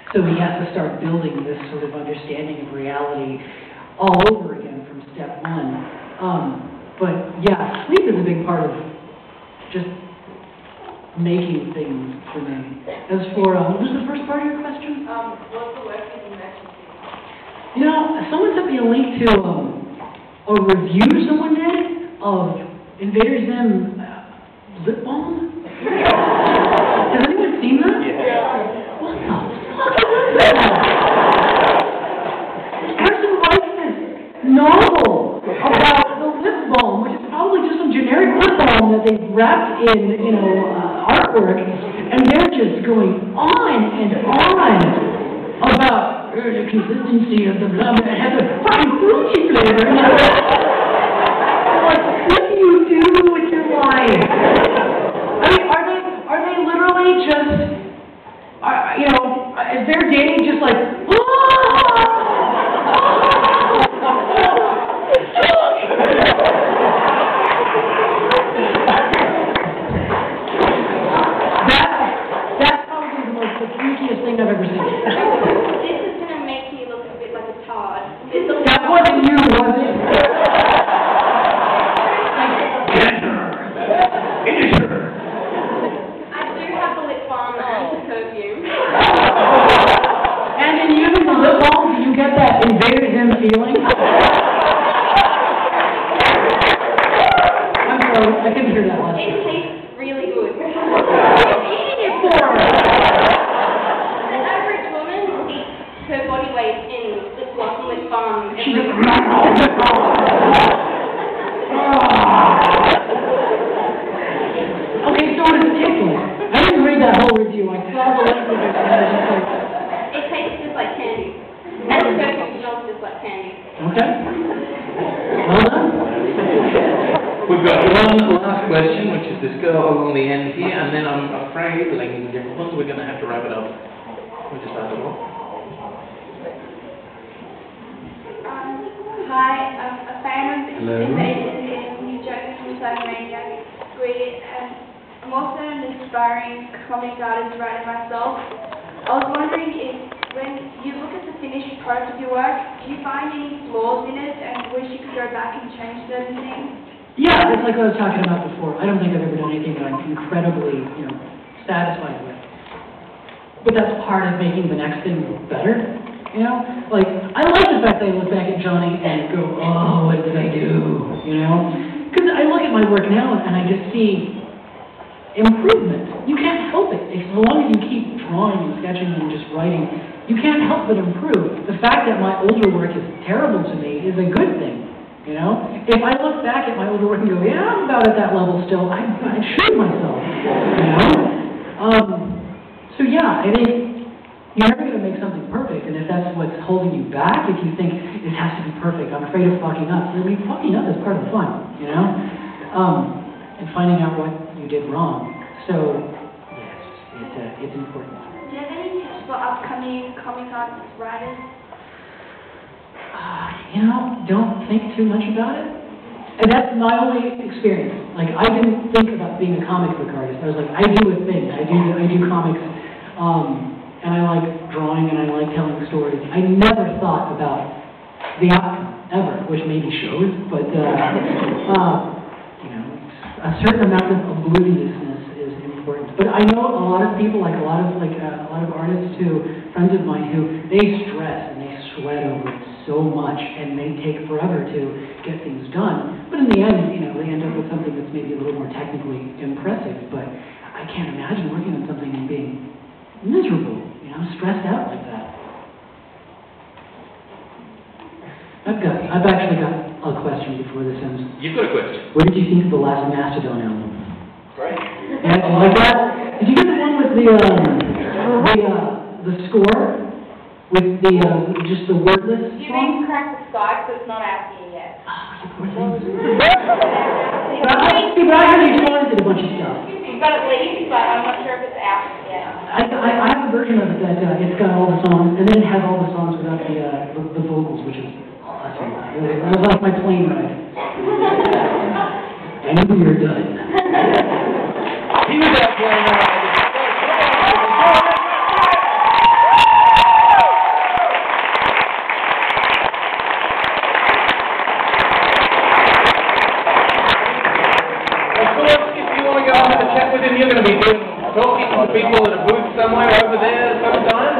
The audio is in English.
So he has to start building this sort of understanding of reality all over again from step one. But yeah, sleep is a big part of just making things for me. As for, what was the first part of your question? What's the worst thing you mentioned? You know, someone sent me a link to a review someone did of Invader Zim lip balm. Has anyone seen that? Yeah. What the fuck is that? This person writes this novel about the lip balm, which is probably just some generic lip balm that they've wrapped in, you know, artwork, and they're just going on and on about the consistency of the blah, blah, it has a fucking fruity flavor. Like, what do you do with your life? I mean, are they literally just, you know, is their day just like, that's probably the freakiest thing I've ever seen. That wasn't you, was it? I do have the lip balm and the perfume. And in using the lip balm, do you get that Invader Zim feeling? I'm sorry, I couldn't hear that last It tastes really good. What are you eating it for? An average woman eats her body weight in lip gloss and lip balm. She's like, okay, so what does it taste like? I didn't read that whole review. I saw the language and I was just like... It tastes just like candy. And the perfume smells just like candy. Okay. Well done. We've got one last question, which is this girl along the end here, and then I'm afraid, ladies and gentlemen, we're going to have to wrap it up. We'll just start it off. Hi, I'm a fan of Hello. Invasion in Jhonen Vasquez. Great, and I'm also an aspiring comic artist writer myself. I was wondering if, when you look at the finished product of your work, do you find any flaws in it and wish you could go back and change certain things? Yeah, it's like what I was talking about before. I don't think I've ever done anything that I'm incredibly, you know, satisfied with. But that's part of making the next thing better. You know, like, I like the fact that I look back at Johnny and go, oh, what did I do? You know? Because I look at my work now and I just see improvement. You can't help it. As long as you keep drawing and sketching and just writing, you can't help but improve. The fact that my older work is terrible to me is a good thing. You know? If I look back at my older work and go, yeah, I'm about at that level still, I'd shoot myself. You know? So yeah, I think you're never going to make something perfect, and if that's what's holding you back, if you think this has to be perfect, I'm afraid of fucking up. I mean, fucking up is part of the fun, you know? And finding out what you did wrong. So, yes, it's important. Do you have any tips for upcoming comic artist writers? You know, don't think too much about it. And that's my only experience. Like, I didn't think about being a comic book artist. I was like, I do a thing. I do comics. And I like drawing and I like telling stories. I never thought about the outcome, ever, which maybe shows, but, you know, a certain amount of obliviousness is important. But I know a lot of people, like a lot of artists who, friends of mine who, they stress and they sweat over it so much and they take forever to get things done. But in the end, you know, they end up with something that's maybe a little more technically impressive. But I can't imagine working on something and being miserable, you know, stressed out like that. I've actually got a question before this ends. You've got a question. What did you think of the last Mastodon album? Great. Yeah, you like that? Did you get the one with the score? With the, just the wordless You song? mean Crack the Sky, because it's not out here yet. Oh, you poor thing. But I heard you wanted a bunch of stuff. You've got it leaked, but I'm not sure if it's out yet. I have a version of it that it's got all the songs, and then it has all the songs without the vocals, which is awesome. It was like my plane ride. I knew you were done. He was out playing contact with him? You're going to be talking to people at a booth somewhere over there sometime?